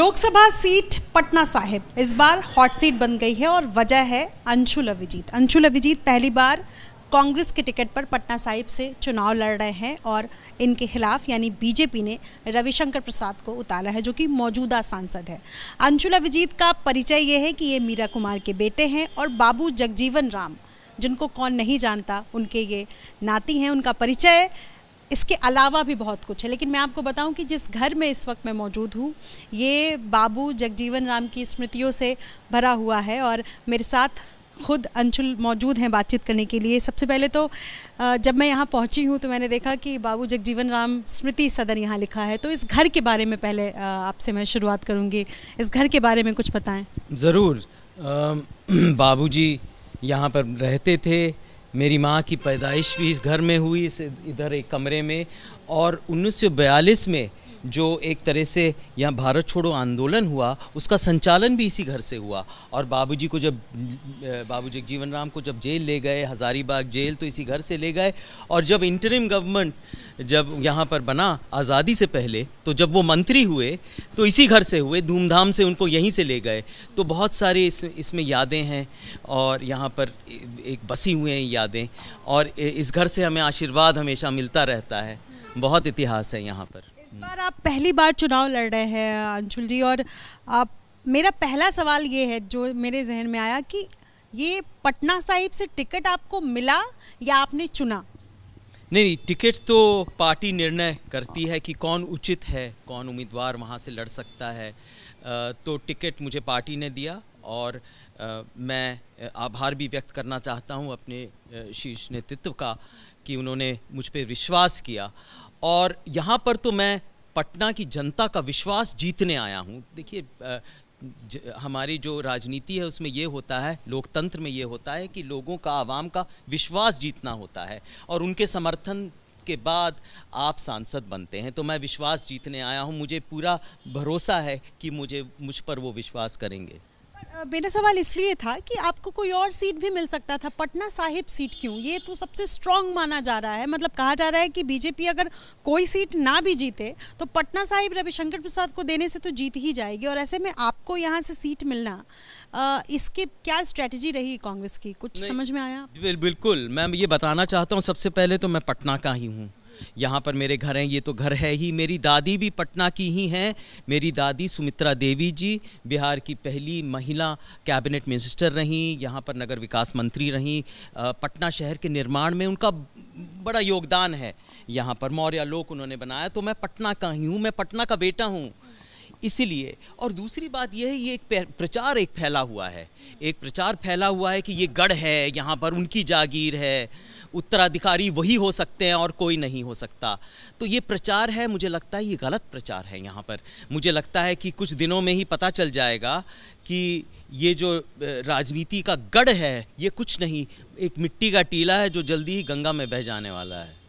Lok Sabha seat Patna Sahib इस बार hot seat बन गई है और वजह है अंशुल अभिजीत। अंशुल अभिजीत पहली बार कांग्रेस के टिकट पर पटना साहिब से चुनाव लड़ रहे हैं और इनके खिलाफ यानी बीजेपी ने रविशंकर प्रसाद को उतारा है जो कि मौजूदा सांसद है। अंशुल अभिजीत का परिचय ये है कि ये मीरा कुमार के बेटे हैं और बाबू जगजीवन राम, जिनको कौन नहीं जानता, उनके ये नाती हैं। उनका परिचय इसके अलावा भी बहुत कुछ है, लेकिन मैं आपको बताऊं कि जिस घर में इस वक्त मैं मौजूद हूं ये बाबू जगजीवन राम की स्मृतियों से भरा हुआ है और मेरे साथ खुद अंशुल मौजूद हैं बातचीत करने के लिए। सबसे पहले तो जब मैं यहाँ पहुँची हूँ तो मैंने देखा कि बाबू जगजीवन राम स्मृति सदन यहाँ लिखा है, तो इस घर के बारे में पहले आपसे मैं शुरुआत करूँगी। इस घर के बारे में कुछ बताएं। ज़रूर। बाबूजी यहाँ पर रहते थे। मेरी माँ की पैदाइश भी इस घर में हुई, इधर एक कमरे में। और 1942 में जो एक तरह से यहाँ भारत छोड़ो आंदोलन हुआ, उसका संचालन भी इसी घर से हुआ। और बाबूजी को जब बाबू जगजीवन राम को जब जेल ले गए, हज़ारीबाग जेल, तो इसी घर से ले गए। और जब इंटरिम गवर्नमेंट जब यहाँ पर बना आज़ादी से पहले, तो जब वो मंत्री हुए तो इसी घर से हुए, धूमधाम से उनको यहीं से ले गए। तो बहुत सारी इसमें यादें हैं और यहाँ पर एक बसी हुए हैं यादें, और इस घर से हमें आशीर्वाद हमेशा मिलता रहता है। बहुत इतिहास है यहाँ पर। इस बार आप पहली बार चुनाव लड़ रहे हैं अंशुल जी, और मेरा पहला सवाल ये है जो मेरे जहन में आया कि ये पटना साहिब से टिकट आपको मिला या आपने चुना? नहीं, टिकट तो पार्टी निर्णय करती है कि कौन उचित है, कौन उम्मीदवार वहाँ से लड़ सकता है। तो टिकट मुझे पार्टी ने दिया और मैं आभार भी व्यक्त करना चाहता हूँ अपने शीर्ष नेतृत्व का कि उन्होंने मुझ पर विश्वास किया। और यहाँ पर तो मैं पटना की जनता का विश्वास जीतने आया हूँ। देखिए, हमारी जो राजनीति है उसमें ये होता है, लोकतंत्र में ये होता है कि लोगों का, आवाम का विश्वास जीतना होता है और उनके समर्थन के बाद आप सांसद बनते हैं। तो मैं विश्वास जीतने आया हूँ। मुझे पूरा भरोसा है कि मुझ पर वो विश्वास करेंगे। मेरा सवाल इसलिए था कि आपको कोई और सीट भी मिल सकता था, पटना साहिब सीट क्यों? ये तो सबसे स्ट्रांग माना जा रहा है। मतलब कहा जा रहा है कि बीजेपी अगर कोई सीट ना भी जीते तो पटना साहिब रविशंकर प्रसाद को देने से तो जीत ही जाएगी, और ऐसे में आपको यहाँ से सीट मिलना, इसकी क्या स्ट्रेटजी रही कांग्रेस की? कुछ समझ में आया? बिल्कुल, मैं ये बताना चाहता हूँ। सबसे पहले तो मैं पटना का ही हूँ, यहाँ पर मेरे घर हैं, ये तो घर है ही। मेरी दादी भी पटना की ही हैं। मेरी दादी सुमित्रा देवी जी बिहार की पहली महिला कैबिनेट मिनिस्टर रहीं, यहाँ पर नगर विकास मंत्री रहीं। पटना शहर के निर्माण में उनका बड़ा योगदान है। यहाँ पर मौर्य लोक उन्होंने बनाया। तो मैं पटना का ही हूँ, मैं पटना का बेटा हूँ इसीलिए। और दूसरी बात यह है, ये एक प्रचार फैला हुआ है, एक प्रचार फैला हुआ है कि ये गढ़ है, यहाँ पर उनकी जागीर है, उत्तराधिकारी वही हो सकते हैं और कोई नहीं हो सकता। तो ये प्रचार है, मुझे लगता है ये गलत प्रचार है। यहाँ पर मुझे लगता है कि कुछ दिनों में ही पता चल जाएगा कि ये जो राजनीति का गढ़ है ये कुछ नहीं, एक मिट्टी का टीला है जो जल्दी ही गंगा में बह जाने वाला है।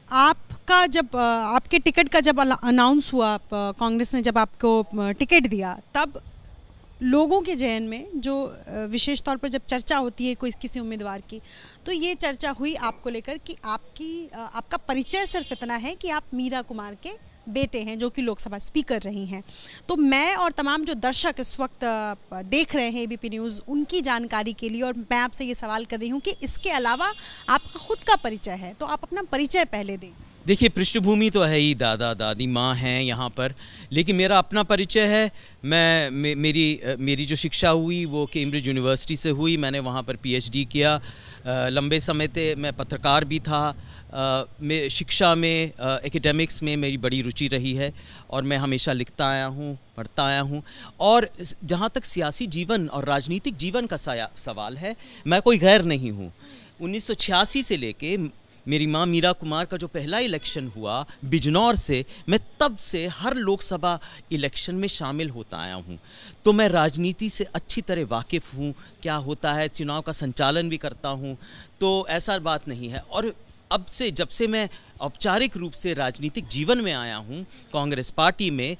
आपका जब आपके टिकट का जब अनाउंस हुआ, कांग्रेस ने जब आपको टिकट दिया, तब लोगों के जहन में जो विशेष तौर पर जब चर्चा होती है कोई किसी उम्मीदवार की, तो ये चर्चा हुई आपको लेकर कि आपका परिचय सिर्फ इतना है कि आप मीरा कुमार के बेटे हैं जो कि लोकसभा स्पीकर रही हैं। तो मैं और तमाम जो दर्शक इस वक्त देख रहे हैं एबीपी न्यूज़, उनकी जानकारी के लिए और मैं आपसे ये सवाल कर रही हूँ कि इसके अलावा आपका खुद का परिचय है, तो आप अपना परिचय पहले दें। देखिए, पृष्ठभूमि तो है ही, दादा दादी माँ हैं यहाँ पर, लेकिन मेरा अपना परिचय है। मेरी जो शिक्षा हुई वो कैम्ब्रिज यूनिवर्सिटी से हुई। मैंने वहाँ पर पीएचडी किया। लंबे समय से मैं पत्रकार भी था। मैं शिक्षा में, एकेडमिक्स में मेरी बड़ी रुचि रही है और मैं हमेशा लिखता आया हूँ, पढ़ता आया हूँ। और जहाँ तक सियासी जीवन और राजनीतिक जीवन का सवाल है, मैं कोई गैर नहीं हूँ। 1986 से लेके मेरी माँ मीरा कुमार का जो पहला इलेक्शन हुआ बिजनौर से, मैं तब से हर लोकसभा इलेक्शन में शामिल होता आया हूँ। तो मैं राजनीति से अच्छी तरह वाकिफ़ हूँ, क्या होता है, चुनाव का संचालन भी करता हूँ। तो ऐसा बात नहीं है। और अब से, जब से मैं औपचारिक रूप से राजनीतिक जीवन में आया हूँ कांग्रेस पार्टी में,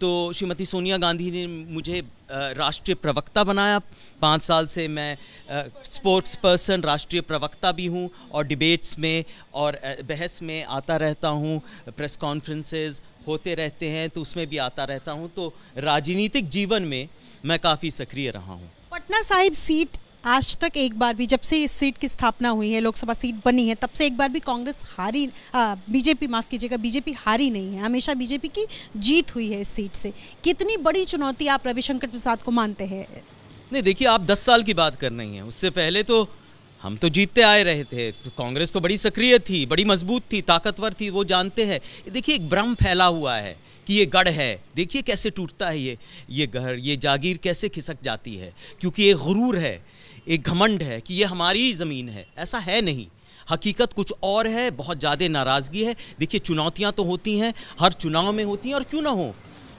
तो श्रीमती सोनिया गांधी ने मुझे राष्ट्रीय प्रवक्ता बनाया। 5 साल से मैं स्पोर्ट्स पर्सन, राष्ट्रीय प्रवक्ता भी हूँ और डिबेट्स में और बहस में आता रहता हूँ, प्रेस कॉन्फ्रेंसेस होते रहते हैं तो उसमें भी आता रहता हूँ। तो राजनीतिक जीवन में मैं काफ़ी सक्रिय रहा हूँ। पटना साहिब सीट आज तक एक बार भी, जब से इस सीट की स्थापना हुई है, लोकसभा सीट बनी है, तब से एक बार भी कांग्रेस हारी, बीजेपी माफ़ कीजिएगा, बीजेपी हारी नहीं है, हमेशा बीजेपी की जीत हुई है इस सीट से। कितनी बड़ी चुनौती आप रविशंकर प्रसाद को मानते हैं? नहीं देखिए, आप 10 साल की बात कर रही हैं, उससे पहले तो हम तो जीतते आए रहे थे। तो कांग्रेस तो बड़ी सक्रिय थी, बड़ी मजबूत थी, ताकतवर थी, वो जानते हैं। देखिए एक भ्रम फैला हुआ है कि ये गढ़ है, देखिए कैसे टूटता है ये घर, ये जागीर कैसे खिसक जाती है, क्योंकि ये गुरूर है, एक घमंड है कि ये हमारी ज़मीन है। ऐसा है नहीं, हकीकत कुछ और है, बहुत ज़्यादा नाराज़गी है। देखिए चुनौतियाँ तो होती हैं, हर चुनाव में होती हैं, और क्यों ना हो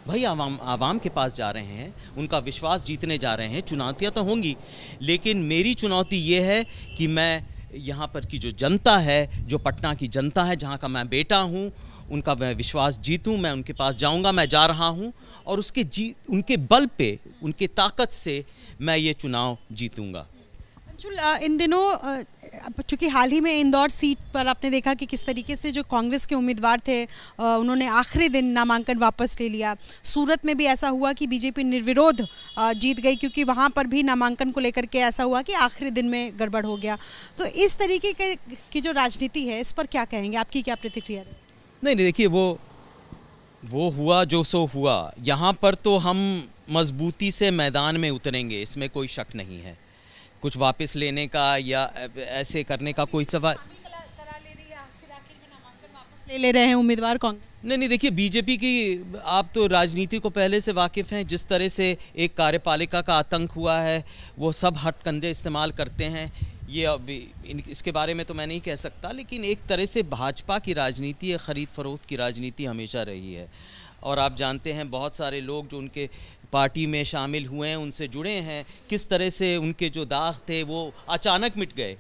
भाई, आवाम के पास जा रहे हैं, उनका विश्वास जीतने जा रहे हैं, चुनौतियाँ तो होंगी। लेकिन मेरी चुनौती ये है कि मैं यहाँ पर की जो जनता है, जो पटना की जनता है, जहाँ का मैं बेटा हूँ, उनका मैं विश्वास जीतूं। मैं उनके पास जाऊंगा, मैं जा रहा हूं, और उनके बल पे, उनके ताकत से मैं ये चुनाव जीतूंगा। अंशुल, इन दिनों चूँकि हाल ही में इंदौर सीट पर आपने देखा कि किस तरीके से जो कांग्रेस के उम्मीदवार थे उन्होंने आखिरी दिन नामांकन वापस ले लिया। सूरत में भी ऐसा हुआ कि बीजेपी निर्विरोध जीत गई, क्योंकि वहाँ पर भी नामांकन को लेकर के ऐसा हुआ कि आखिरी दिन में गड़बड़ हो गया। तो इस तरीके की जो राजनीति है, इस पर क्या कहेंगे, आपकी क्या प्रतिक्रिया है? नहीं देखिए, वो हुआ जो सो हुआ। यहाँ पर तो हम मजबूती से मैदान में उतरेंगे, इसमें कोई शक नहीं है। कुछ वापस लेने का या ऐसे करने का कोई सवाल ले रहे हैं उम्मीदवार कांग्रेस। नहीं देखिए, बीजेपी की, आप तो राजनीति को पहले से वाकिफ़ हैं। जिस तरह से एक कार्यपालिका का आतंक हुआ है, वो सब हथकंडे इस्तेमाल करते हैं। ये अभी इसके बारे में तो मैं नहीं कह सकता, लेकिन एक तरह से भाजपा की राजनीति है, ख़रीद फरोख्त की राजनीति हमेशा रही है। और आप जानते हैं बहुत सारे लोग जो उनके पार्टी में शामिल हुए हैं, उनसे जुड़े हैं, किस तरह से उनके जो दाग थे वो अचानक मिट गए।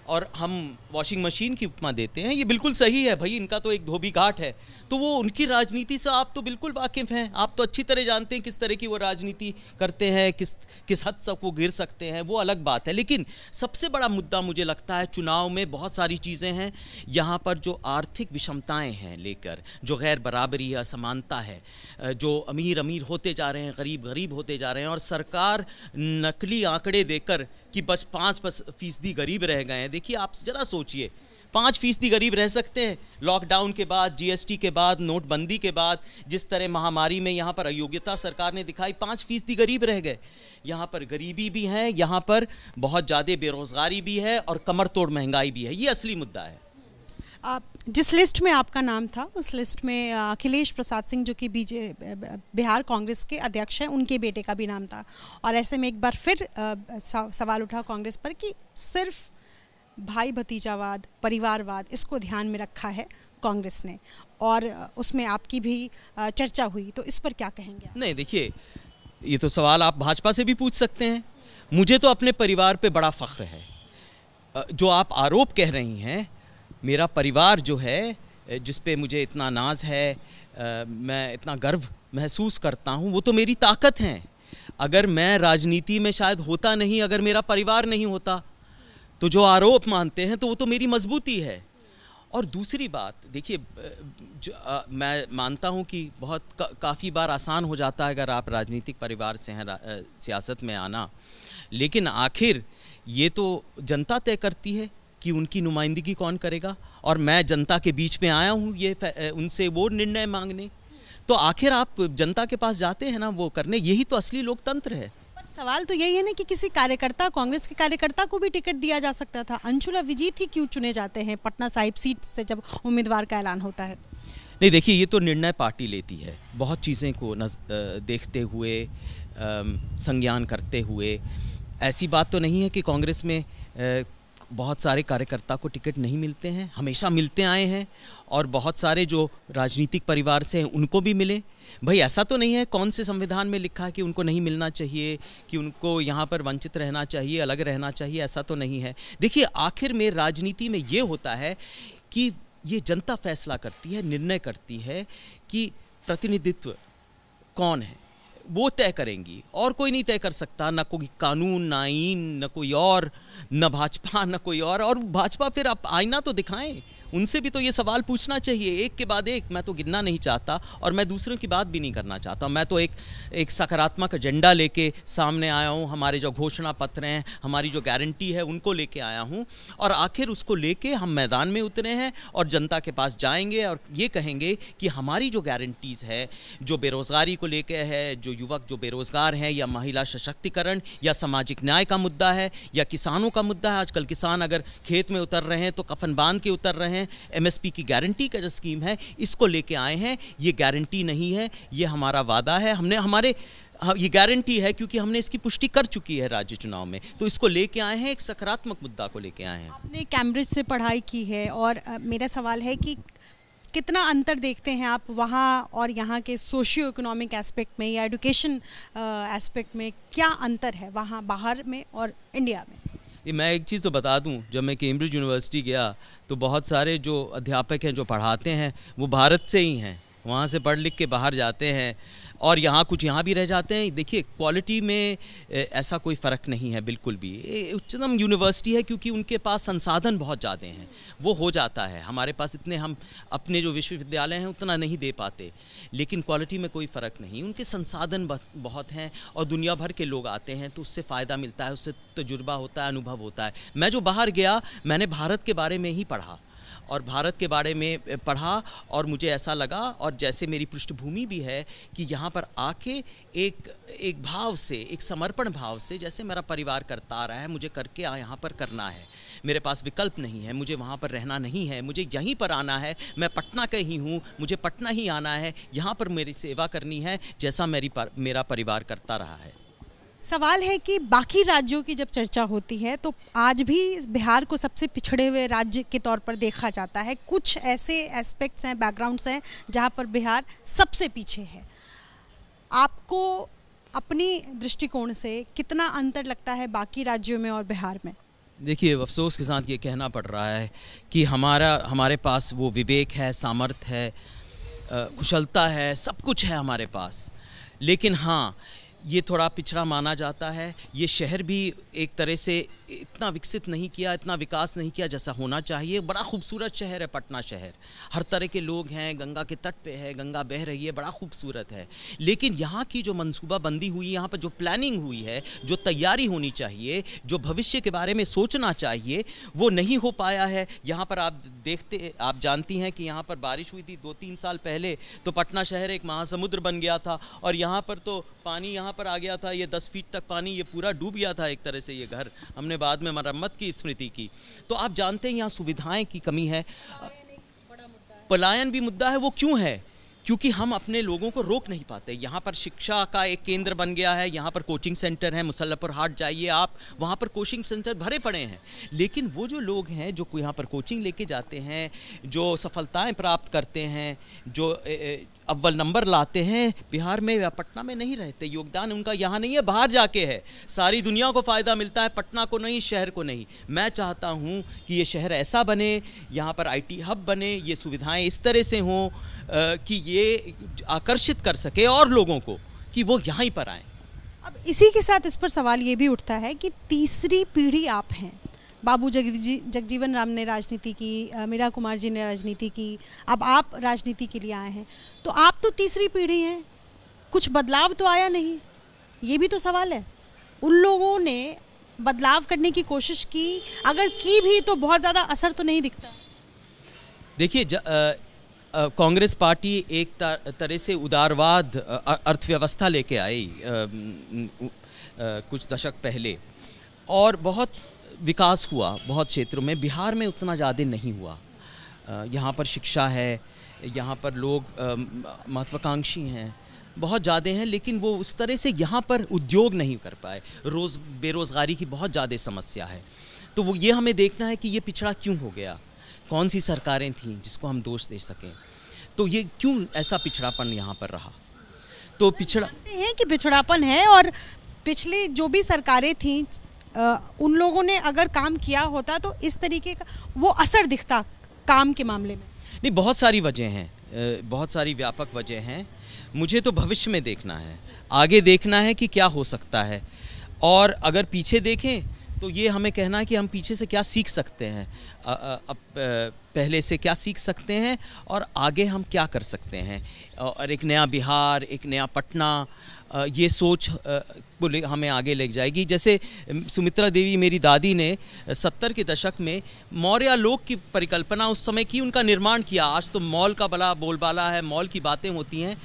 और हम वॉशिंग मशीन की उपमा देते हैं, ये बिल्कुल सही है भाई, इनका तो एक धोबी घाट है। तो वो उनकी राजनीति से आप तो बिल्कुल वाकिफ़ हैं, आप तो अच्छी तरह जानते हैं किस तरह की वो राजनीति करते हैं, किस हद तक वो गिर सकते हैं, वो अलग बात है। लेकिन सबसे बड़ा मुद्दा मुझे लगता है, चुनाव में बहुत सारी चीज़ें हैं। यहाँ पर जो आर्थिक विषमताएँ हैं लेकर, जो गैर बराबरी है, असमानता है, जो अमीर अमीर होते जा रहे हैं, गरीब गरीब होते जा रहे हैं, और सरकार नकली आंकड़े देकर कि बस 5% गरीब रह गए हैं। देखिए आप ज़रा सोचिए, 5% गरीब रह सकते हैं? लॉकडाउन के बाद, जीएसटी के बाद, नोटबंदी के बाद, जिस तरह महामारी में यहाँ पर अयोग्यता सरकार ने दिखाई, 5% गरीब रह गए। यहाँ पर गरीबी भी है, यहाँ पर बहुत ज़्यादा बेरोज़गारी भी है, और कमर तोड़ महंगाई भी है। ये असली मुद्दा है। जिस लिस्ट में आपका नाम था, उस लिस्ट में अखिलेश प्रसाद सिंह, जो कि बिहार कांग्रेस के अध्यक्ष हैं, उनके बेटे का भी नाम था। और ऐसे में एक बार फिर सवाल उठा कांग्रेस पर कि सिर्फ भाई भतीजावाद, परिवारवाद, इसको ध्यान में रखा है कांग्रेस ने, और उसमें आपकी भी चर्चा हुई। तो इस पर क्या कहेंगे? नहीं देखिए, ये तो सवाल आप भाजपा से भी पूछ सकते हैं। मुझे तो अपने परिवार पे बड़ा फ़ख्र है। जो आप आरोप कह रही हैं, मेरा परिवार जो है, जिस पे मुझे इतना नाज है, मैं इतना गर्व महसूस करता हूँ, वो तो मेरी ताकत है। अगर मैं राजनीति में शायद होता नहीं, अगर मेरा परिवार नहीं होता, तो जो आरोप मानते हैं तो वो तो मेरी मजबूती है। और दूसरी बात देखिए, मैं मानता हूँ कि बहुत काफ़ी बार आसान हो जाता है अगर आप राजनीतिक परिवार से हैं सियासत में आना, लेकिन आखिर ये तो जनता तय करती है कि उनकी नुमाइंदगी कौन करेगा। और मैं जनता के बीच में आया हूँ ये उनसे वो निर्णय मांगने। तो आखिर आप जनता के पास जाते हैं ना वो करने, यही तो असली लोकतंत्र है। पर सवाल तो यही है ना कि किसी कार्यकर्ता, कांग्रेस के कार्यकर्ता को भी टिकट दिया जा सकता था। अंशुल अविजीत ही क्यों चुने जाते हैं पटना साहिब सीट से जब उम्मीदवार का ऐलान होता है? नहीं देखिए, ये तो निर्णय पार्टी लेती है, बहुत चीज़ें को देखते हुए, संज्ञान करते हुए। ऐसी बात तो नहीं है कि कांग्रेस में बहुत सारे कार्यकर्ता को टिकट नहीं मिलते हैं, हमेशा मिलते आए हैं, और बहुत सारे जो राजनीतिक परिवार से हैं उनको भी मिले। भाई ऐसा तो नहीं है कौन से संविधान में लिखा है कि उनको नहीं मिलना चाहिए, कि उनको यहाँ पर वंचित रहना चाहिए, अलग रहना चाहिए, ऐसा तो नहीं है। देखिए आखिर में राजनीति में ये होता है कि ये जनता फैसला करती है, निर्णय करती है कि प्रतिनिधित्व कौन है वो तय करेंगी, और कोई नहीं तय कर सकता, ना कोई कानून, ना आईन, ना कोई और, ना भाजपा, ना कोई और भाजपा फिर आप आईना तो दिखाएं, उनसे भी तो ये सवाल पूछना चाहिए एक के बाद एक। मैं तो गिनना नहीं चाहता और मैं दूसरों की बात भी नहीं करना चाहता। मैं तो एक सकारात्मक एजेंडा लेके सामने आया हूँ। हमारे जो घोषणा पत्र हैं, हमारी जो गारंटी है, उनको लेके आया हूँ और आखिर उसको लेके हम मैदान में उतरे हैं और जनता के पास जाएंगे और ये कहेंगे कि हमारी जो गारंटीज़ है, जो बेरोज़गारी को लेके है, जो युवक जो बेरोज़गार हैं, या महिला सशक्तिकरण, या सामाजिक न्याय का मुद्दा है, या किसानों का मुद्दा है। आजकल किसान अगर खेत में उतर रहे हैं तो कफन बांध के उतर रहे हैं। एमएसपी की गारंटी का जो स्कीम है, इसको लेके आए हैं। ये गारंटी नहीं है, ये हमारा वादा है। ये गारंटी है क्योंकि हमने इसकी पुष्टि कर चुकी है राज्य चुनाव में, तो इसको लेके आए हैं, एक सकारात्मक मुद्दा को लेके आए हैं। आपने कैम्ब्रिज से पढ़ाई की है और मेरा सवाल है कि कितना अंतर देखते हैं आप वहाँ और यहाँ के सोशियो इकोनॉमिक एस्पेक्ट में या एजुकेशन एस्पेक्ट में? क्या अंतर है वहाँ बाहर में और इंडिया में? मैं एक चीज़ तो बता दूं, जब मैं कैम्ब्रिज यूनिवर्सिटी गया तो बहुत सारे जो अध्यापक हैं जो पढ़ाते हैं वो भारत से ही हैं, वहाँ से पढ़ लिख के बाहर जाते हैं और कुछ यहाँ भी रह जाते हैं। देखिए, क्वालिटी में ऐसा कोई फ़र्क नहीं है बिल्कुल भी। उच्चतम यूनिवर्सिटी है क्योंकि उनके पास संसाधन बहुत ज़्यादा हैं, वो हो जाता है। हमारे पास इतने, हम अपने जो विश्वविद्यालय हैं उतना नहीं दे पाते, लेकिन क्वालिटी में कोई फ़र्क नहीं। उनके संसाधन बहुत हैं और दुनिया भर के लोग आते हैं, तो उससे फ़ायदा मिलता है, उससे तजुर्बा होता है, अनुभव होता है। मैं जो बाहर गया, मैंने भारत के बारे में ही पढ़ा और भारत के बारे में पढ़ा और मुझे ऐसा लगा, और जैसे मेरी पृष्ठभूमि भी है कि यहाँ पर आके एक भाव से, एक समर्पण भाव से, जैसे मेरा परिवार करता आ रहा है, मुझे करके यहाँ पर करना है। मेरे पास विकल्प नहीं है, मुझे वहाँ पर रहना नहीं है, मुझे यहीं पर आना है। मैं पटना का ही हूँ, मुझे पटना ही आना है, यहाँ पर मेरी सेवा करनी है, जैसा मेरा परिवार करता रहा है। सवाल है कि बाकी राज्यों की जब चर्चा होती है तो आज भी बिहार को सबसे पिछड़े हुए राज्य के तौर पर देखा जाता है। कुछ ऐसे एस्पेक्ट्स हैं, बैकग्राउंड्स हैं जहां पर बिहार सबसे पीछे है। आपको अपनी दृष्टिकोण से कितना अंतर लगता है बाकी राज्यों में और बिहार में? देखिए, अफसोस के साथ ये कहना पड़ रहा है कि हमारे पास वो विवेक है, सामर्थ्य है, कुशलता है, सब कुछ है हमारे पास, लेकिन हाँ, ये थोड़ा पिछड़ा माना जाता है। ये शहर भी एक तरह से इतना विकसित नहीं किया, इतना विकास नहीं किया जैसा होना चाहिए। बड़ा खूबसूरत शहर है पटना शहर, हर तरह के लोग हैं, गंगा के तट पे है, गंगा बह रही है, बड़ा खूबसूरत है। लेकिन यहाँ की जो मनसूबाबंदी हुई, यहाँ पर जो प्लानिंग हुई है, जो तैयारी होनी चाहिए, जो भविष्य के बारे में सोचना चाहिए, वो नहीं हो पाया है। यहाँ पर आप जानती हैं कि यहाँ पर बारिश हुई थी 2-3 साल पहले, तो पटना शहर एक महासमुद्र बन गया था और यहाँ पर तो पानी यहाँ पर आ गया था, ये 10 फीट तक पानी, ये पूरा डूब गया था एक तरह से। ये घर हमने बाद में मरम्मत की, स्मृति की। तो आप जानते हैं यहाँ सुविधाएं की कमी है, पलायन भी मुद्दा है। वो क्यों है? क्योंकि हम अपने लोगों को रोक नहीं पाते। यहाँ पर शिक्षा का एक केंद्र बन गया है, यहाँ पर कोचिंग सेंटर है, मुसल्लपुर हाट जाइए आप, वहाँ पर कोचिंग सेंटर भरे पड़े हैं। लेकिन वो जो लोग हैं जो यहाँ पर कोचिंग लेके जाते हैं, जो सफलताएं प्राप्त करते हैं, जो अव्वल नंबर लाते हैं, बिहार में या पटना में नहीं रहते। योगदान उनका यहाँ नहीं है, बाहर जाके है। सारी दुनिया को फ़ायदा मिलता है, पटना को नहीं, शहर को नहीं। मैं चाहता हूँ कि ये शहर ऐसा बने, यहाँ पर IT हब बने, ये सुविधाएं इस तरह से हों कि ये आकर्षित कर सके और लोगों को कि वो यहाँ ही पर आएँ। अब इसी के साथ इस पर सवाल ये भी उठता है कि तीसरी पीढ़ी आप हैं। बाबू जगजीवन राम ने राजनीति की, मीरा कुमार जी ने राजनीति की, अब आप राजनीति के लिए आए हैं, तो आप तो तीसरी पीढ़ी हैं, कुछ बदलाव तो आया नहीं, ये भी तो सवाल है। उन लोगों ने बदलाव करने की कोशिश की, अगर की भी तो बहुत ज़्यादा असर तो नहीं दिखता। देखिए, कांग्रेस पार्टी एक तरह से उदारवाद अर्थव्यवस्था लेके आई कुछ दशक पहले, और बहुत विकास हुआ बहुत क्षेत्रों में। बिहार में उतना ज़्यादा नहीं हुआ। यहाँ पर शिक्षा है, यहाँ पर लोग महत्वाकांक्षी हैं, बहुत ज़्यादा हैं, लेकिन वो उस तरह से यहाँ पर उद्योग नहीं कर पाए। बेरोज़गारी की बहुत ज़्यादा समस्या है। तो वो ये हमें देखना है कि ये पिछड़ा क्यों हो गया, कौन सी सरकारें थीं जिसको हम दोष दे सकें, तो ये क्यों ऐसा पिछड़ापन यहाँ पर रहा। तो जानते हैं कि पिछड़ापन है, और पिछली जो भी सरकारें थीं उन लोगों ने अगर काम किया होता तो इस तरीके का वो असर दिखता काम के मामले में। नहीं, बहुत सारी वजह हैं, बहुत सारी व्यापक वजह हैं। मुझे तो भविष्य में देखना है, आगे देखना है कि क्या हो सकता है। और अगर पीछे देखें तो ये हमें कहना है कि हम पीछे से क्या सीख सकते हैं, पहले से क्या सीख सकते हैं और आगे हम क्या कर सकते हैं। और एक नया बिहार, एक नया पटना, ये सोच हमें आगे ले जाएगी। जैसे सुमित्रा देवी मेरी दादी ने 70 के दशक में मौर्य लोक की परिकल्पना उस समय की, उनका निर्माण किया। आज तो मॉल का बड़ा बोलबाला है, मॉल की बातें होती हैं।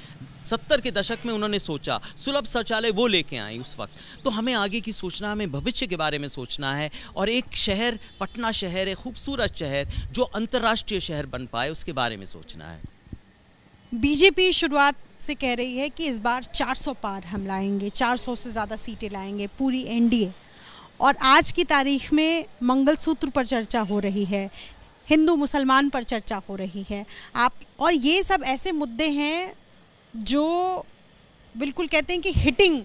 70 के दशक में उन्होंने सोचा, सुलभ शौचालय वो लेके आई उस वक्त। तो हमें आगे की सोचना, हमें भविष्य के बारे में सोचना है। और एक शहर, पटना शहर, एक खूबसूरत शहर जो अंतर्राष्ट्रीय शहर बन पाए, उसके बारे में सोचना है। बीजेपी शुरुआत से कह रही है कि इस बार 400 पार हम लाएंगे, 400 से ज़्यादा सीटें लाएंगे, पूरी एनडीए। और आज की तारीख में मंगलसूत्र पर चर्चा हो रही है, हिंदू मुसलमान पर चर्चा हो रही है। और ये सब ऐसे मुद्दे हैं जो बिल्कुल कहते हैं कि हिटिंग,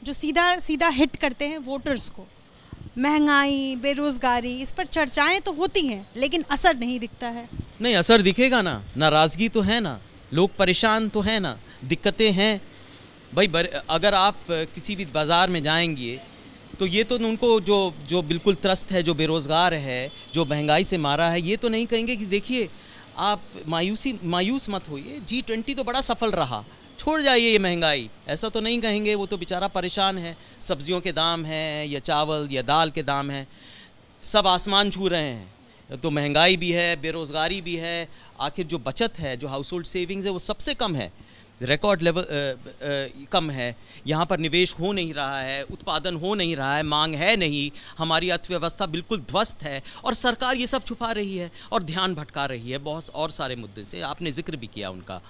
जो सीधा सीधा हिट करते हैं वोटर्स को। महंगाई, बेरोज़गारी, इस पर चर्चाएं तो होती हैं लेकिन असर नहीं दिखता है। नहीं, असर दिखेगा ना, नाराज़गी तो है ना, लोग परेशान तो है ना, दिक्कतें हैं भाई। अगर आप किसी भी बाज़ार में जाएंगे तो ये तो उनको जो बिल्कुल त्रस्त है, जो बेरोज़गार है, जो महंगाई से मारा है, ये तो नहीं कहेंगे कि देखिए आप मायूस मत होइए, G20 तो बड़ा सफल रहा, छोड़ जाइए ये महंगाई, ऐसा तो नहीं कहेंगे। वो तो बेचारा परेशान है, सब्जियों के दाम हैं या चावल या दाल के दाम हैं, सब आसमान छू रहे हैं। तो महंगाई भी है, बेरोज़गारी भी है, आखिर जो बचत है, जो हाउस होल्ड सेविंग्स है, वो सबसे कम है, रिकॉर्ड लेवल कम है। यहाँ पर निवेश हो नहीं रहा है, उत्पादन हो नहीं रहा है, मांग है नहीं, हमारी अर्थव्यवस्था बिल्कुल ध्वस्त है। और सरकार ये सब छुपा रही है और ध्यान भटका रही है बहुत और सारे मुद्दे से, आपने जिक्र भी किया उनका।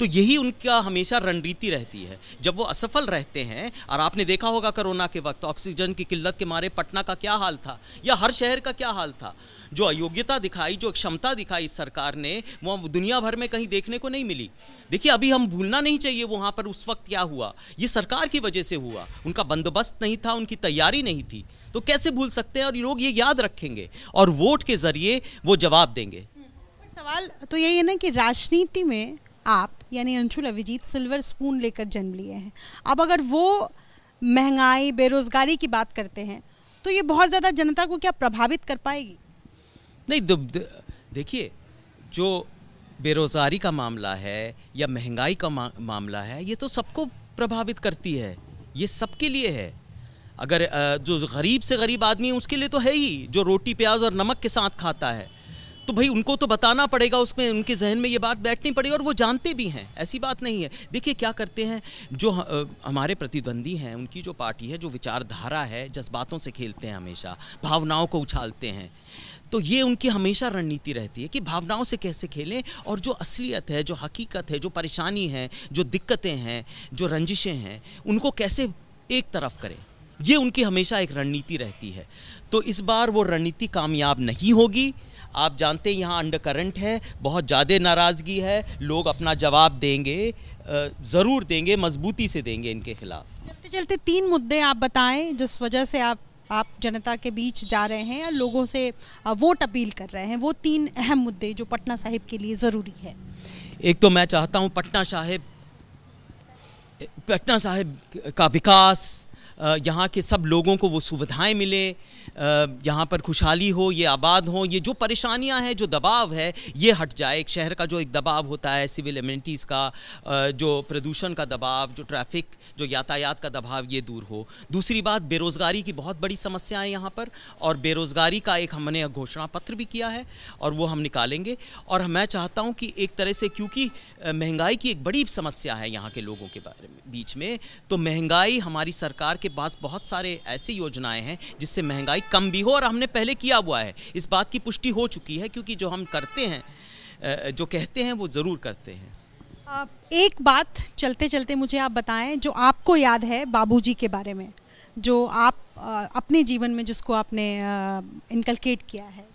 तो यही उनका हमेशा रणनीति रहती है जब वो असफल रहते हैं। और आपने देखा होगा कोरोना के वक्त ऑक्सीजन की किल्लत के मारे पटना का क्या हाल था, या हर शहर का क्या हाल था। जो अयोग्यता दिखाई, जो क्षमता दिखाई इस सरकार ने, वो दुनिया भर में कहीं देखने को नहीं मिली। देखिए, अभी हम भूलना नहीं चाहिए वहाँ पर उस वक्त क्या हुआ, ये सरकार की वजह से हुआ। उनका बंदोबस्त नहीं था, उनकी तैयारी नहीं थी, तो कैसे भूल सकते हैं। और लोग ये याद रखेंगे और वोट के जरिए वो जवाब देंगे। सवाल तो यही है ना कि राजनीति में आप यानी अंशुल अभिजीत सिल्वर स्पून लेकर जन्म लिए हैं। अब अगर वो महंगाई, बेरोजगारी की बात करते हैं तो ये बहुत ज़्यादा जनता को क्या प्रभावित कर पाएगी? नहीं, देखिए, जो बेरोज़गारी का मामला है या महंगाई का मामला है, ये तो सबको प्रभावित करती है, ये सबके लिए है। अगर जो गरीब से गरीब आदमी है उसके लिए तो है ही, जो रोटी प्याज और नमक के साथ खाता है, तो भाई उनको तो बताना पड़ेगा, उसमें उनके जहन में ये बात बैठनी पड़ेगी। और वो जानते भी हैं, ऐसी बात नहीं है। देखिए क्या करते हैं जो हमारे प्रतिद्वंदी हैं, उनकी जो पार्टी है, जो विचारधारा है, जज्बातों से खेलते हैं, हमेशा भावनाओं को उछालते हैं। तो ये उनकी हमेशा रणनीति रहती है कि भावनाओं से कैसे खेलें, और जो असलियत है, जो हकीकत है, जो परेशानी है, जो दिक्कतें हैं, जो रंजिशें हैं, उनको कैसे एक तरफ करें, ये उनकी हमेशा एक रणनीति रहती है। तो इस बार वो रणनीति कामयाब नहीं होगी। आप जानते हैं यहाँ अंडरकरंट है, बहुत ज़्यादा नाराज़गी है, लोग अपना जवाब देंगे, ज़रूर देंगे, मजबूती से देंगे इनके खिलाफ। चलते चलते 3 मुद्दे आप बताएं जिस वजह से आप जनता के बीच जा रहे हैं या लोगों से वोट अपील कर रहे हैं, वो 3 अहम मुद्दे जो पटना साहिब के लिए ज़रूरी है। एक तो मैं चाहता हूँ पटना साहिब का विकास, यहाँ के सब लोगों को वो सुविधाएं मिले, यहाँ पर खुशहाली हो, ये आबाद हो, ये जो परेशानियाँ हैं, जो दबाव है, ये हट जाए। एक शहर का जो एक दबाव होता है सिविल एमिनिटीज़ का, जो प्रदूषण का दबाव, जो ट्रैफिक, जो यातायात का दबाव, ये दूर हो। दूसरी बात, बेरोज़गारी की बहुत बड़ी समस्या है यहाँ पर, और बेरोज़गारी का एक हमने घोषणा पत्र भी किया है और वो हम निकालेंगे। और मैं चाहता हूँ कि एक तरह से, क्योंकि महंगाई की एक बड़ी समस्या है यहाँ के लोगों के बीच में, तो महंगाई, हमारी सरकार के पास बहुत सारे ऐसी योजनाएं हैं जिससे महंगाई कम भी हो, और हमने पहले किया हुआ है, इस बात की पुष्टि हो चुकी है। क्योंकि जो हम करते हैं, जो कहते हैं, वो ज़रूर करते हैं। एक बात चलते चलते मुझे आप बताएं जो आपको याद है बाबूजी के बारे में, जो आप अपने जीवन में जिसको आपने इनकलकेट किया है।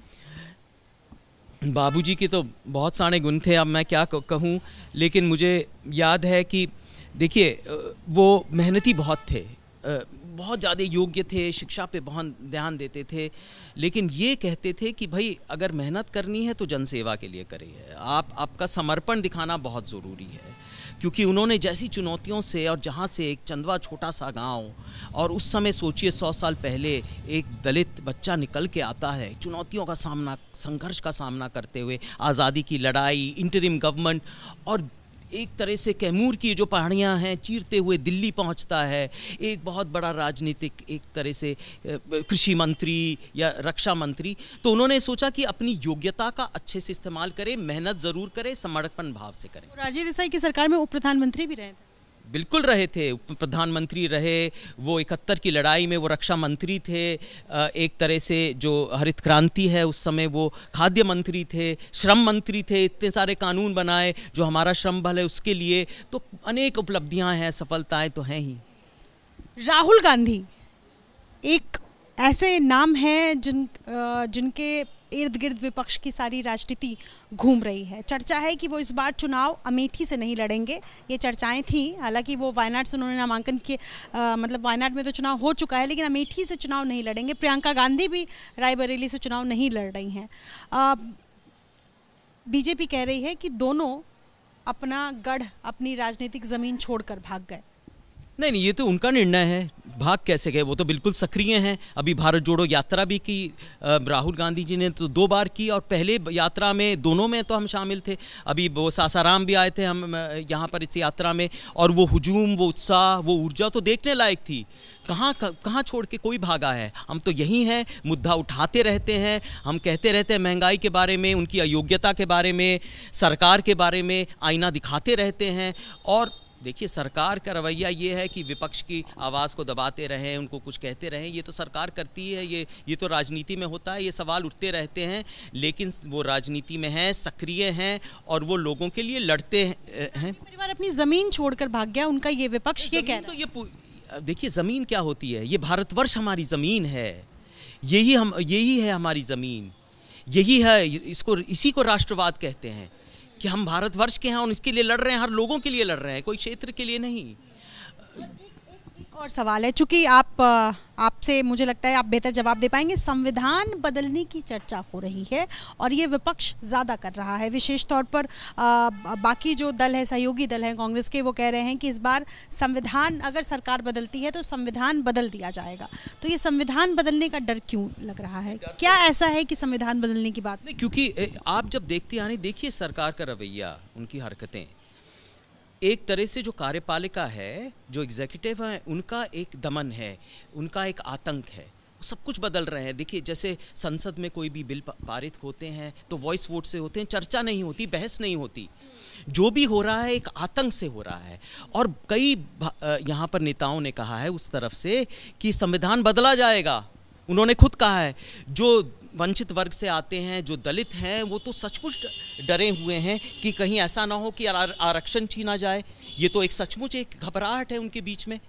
बाबूजी के तो बहुत सारे गुण थे, अब मैं क्या कहूँ, लेकिन मुझे याद है कि देखिए, वो मेहनती बहुत थे, बहुत ज़्यादा योग्य थे, शिक्षा पे बहुत ध्यान देते थे, लेकिन ये कहते थे कि भाई अगर मेहनत करनी है तो जनसेवा के लिए करिए, आपका समर्पण दिखाना बहुत ज़रूरी है। क्योंकि उन्होंने जैसी चुनौतियों से, और जहाँ से एक चंदवा छोटा सा गांव, और उस समय सोचिए 100 साल पहले एक दलित बच्चा निकल के आता है चुनौतियों का सामना, संघर्ष का सामना करते हुए, आज़ादी की लड़ाई, इंटरिम गवर्नमेंट, और एक तरह से कैमूर की जो पहाड़ियाँ हैं चीरते हुए दिल्ली पहुंचता है, एक बहुत बड़ा राजनीतिक, एक तरह से कृषि मंत्री या रक्षा मंत्री। तो उन्होंने सोचा कि अपनी योग्यता का अच्छे से इस्तेमाल करें, मेहनत ज़रूर करें, समर्पण भाव से करें। राजीव देसाई की सरकार में उप प्रधानमंत्री भी रहे थे। बिल्कुल रहे थे, प्रधानमंत्री रहे, वो 71 की लड़ाई में वो रक्षा मंत्री थे, एक तरह से जो हरित क्रांति है उस समय वो खाद्य मंत्री थे, श्रम मंत्री थे, इतने सारे कानून बनाए जो हमारा श्रम बल है उसके लिए। तो अनेक उपलब्धियां हैं, सफलताएं तो हैं ही। राहुल गांधी एक ऐसे नाम हैं जिनके इर्द गिर्द विपक्ष की सारी राजनीति घूम रही है। चर्चा है कि वो इस बार चुनाव अमेठी से नहीं लड़ेंगे, ये चर्चाएं थी। हालांकि वो वायनाड से उन्होंने नामांकन किए, मतलब वायनाड में तो चुनाव हो चुका है, लेकिन अमेठी से चुनाव नहीं लड़ेंगे। प्रियंका गांधी भी रायबरेली से चुनाव नहीं लड़ रही हैं। बीजेपी कह रही है कि दोनों अपना गढ़, अपनी राजनीतिक ज़मीन छोड़कर भाग गए। नहीं, ये तो उनका निर्णय है, भाग कैसे गए, वो तो बिल्कुल सक्रिय हैं। अभी भारत जोड़ो यात्रा भी की राहुल गांधी जी ने तो 2 बार की, और पहले यात्रा में दोनों में तो हम शामिल थे। अभी वो सासाराम भी आए थे हम यहाँ पर इस यात्रा में, और वो हुजूम, वो उत्साह, वो ऊर्जा तो देखने लायक थी। कहाँ छोड़ के कोई भागा है? हम तो यही हैं, मुद्दा उठाते रहते हैं, हम कहते रहते हैं महंगाई के बारे में, उनकी अयोग्यता के बारे में, सरकार के बारे में आईना दिखाते रहते हैं। और देखिए, सरकार का रवैया ये है कि विपक्ष की आवाज़ को दबाते रहें, उनको कुछ कहते रहें। ये तो सरकार करती है, ये तो राजनीति में होता है, ये सवाल उठते रहते हैं। लेकिन वो राजनीति में हैं, सक्रिय हैं, और वो लोगों के लिए लड़ते हैं। परिवार अपनी ज़मीन छोड़कर भाग गया, उनका ये विपक्ष ये कह रहा है। तो ये देखिए, ज़मीन क्या होती है? ये भारतवर्ष हमारी ज़मीन है, यही है हमारी ज़मीन, यही है, इसी को राष्ट्रवाद कहते हैं कि हम भारतवर्ष के हैं और इसके लिए लड़ रहे हैं, हर लोगों के लिए लड़ रहे हैं, कोई क्षेत्र के लिए नहीं। एक और सवाल है, चूंकि आपसे मुझे लगता है आप बेहतर जवाब दे पाएंगे। संविधान बदलने की चर्चा हो रही है और ये विपक्ष ज़्यादा कर रहा है, विशेष तौर पर बाकी जो दल है, सहयोगी दल हैं कांग्रेस के, वो कह रहे हैं कि इस बार संविधान, अगर सरकार बदलती है तो संविधान बदल दिया जाएगा। तो ये संविधान बदलने का डर क्यों लग रहा है? क्या ऐसा है कि संविधान बदलने की बात नहीं? क्योंकि आप जब देखते हैं, देखिए सरकार का रवैया, उनकी हरकतें, एक तरह से जो कार्यपालिका है, जो एग्जीक्यूटिव है, उनका एक दमन है, उनका एक आतंक है, सब कुछ बदल रहे हैं। देखिए, जैसे संसद में कोई भी बिल पारित होते हैं तो वॉइस वोट से होते हैं, चर्चा नहीं होती, बहस नहीं होती। जो भी हो रहा है एक आतंक से हो रहा है। और कई यहाँ पर नेताओं ने कहा है उस तरफ से कि संविधान बदला जाएगा। उन्होंने खुद कहा है, जो वंचित वर्ग से आते हैं, जो दलित हैं, वो तो सचमुच डरे हुए हैं कि कहीं ऐसा ना हो कि आरक्षण छीना जाए। ये तो एक सचमुच एक घबराहट है उनके बीच में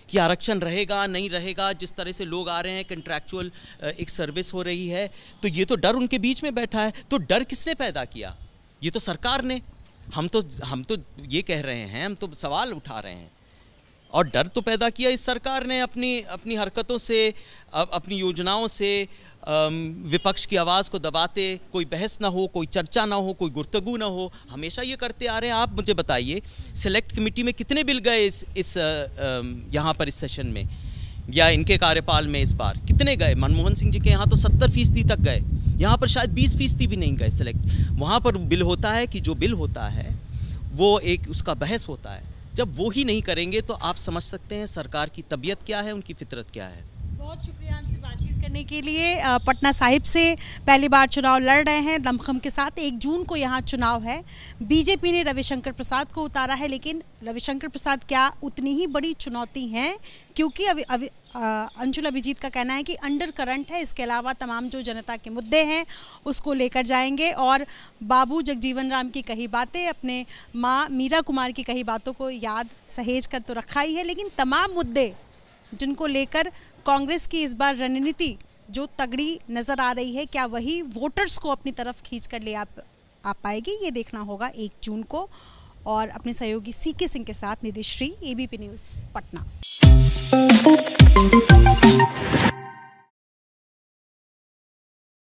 कि आरक्षण रहेगा नहीं रहेगा। जिस तरह से लोग आ रहे हैं, कंट्रैक्चुअल एक सर्विस हो रही है, तो ये तो डर उनके बीच में बैठा है। तो डर किसने पैदा किया? ये तो सरकार ने। हम तो ये कह रहे हैं, हम तो सवाल उठा रहे हैं, और डर तो पैदा किया इस सरकार ने अपनी हरकतों से, अपनी योजनाओं से, विपक्ष की आवाज़ को दबाते, कोई बहस ना हो, कोई चर्चा ना हो, कोई गुफ्तगू ना हो, हमेशा ये करते आ रहे हैं। आप मुझे बताइए, सेलेक्ट कमेटी में कितने बिल गए इस यहाँ पर इस सेशन में, या इनके कार्यकाल में इस बार कितने गए? मनमोहन सिंह जी के यहाँ तो 70% तक गए, यहाँ पर शायद 20% भी नहीं गए सेलेक्ट। वहाँ पर बिल होता है कि जो बिल होता है वो एक उसका बहस होता है। जब वो ही नहीं करेंगे तो आप समझ सकते हैं सरकार की तबीयत क्या है, उनकी फितरत क्या है। बहुत शुक्रिया हमसे बातचीत करने के लिए। पटना साहिब से पहली बार चुनाव लड़ रहे हैं दमखम के साथ। 1 जून को यहाँ चुनाव है। बीजेपी ने रविशंकर प्रसाद को उतारा है, लेकिन रविशंकर प्रसाद क्या उतनी ही बड़ी चुनौती हैं? क्योंकि अभी अंशुल अभिजीत का कहना है कि अंडर करंट है, इसके अलावा तमाम जो जनता के मुद्दे हैं उसको लेकर जाएंगे। और बाबू जगजीवन राम की कही बातें, अपने माँ मीरा कुमार की कही बातों को याद सहेज कर तो रखा ही है, लेकिन तमाम मुद्दे जिनको लेकर कांग्रेस की इस बार रणनीति जो तगड़ी नज़र आ रही है, क्या वही वोटर्स को अपनी तरफ खींच कर ले आ पाएगी? ये देखना होगा 1 जून को। और अपने सहयोगी सीके सिंह के साथ निधि श्री, ABP न्यूज़, पटना।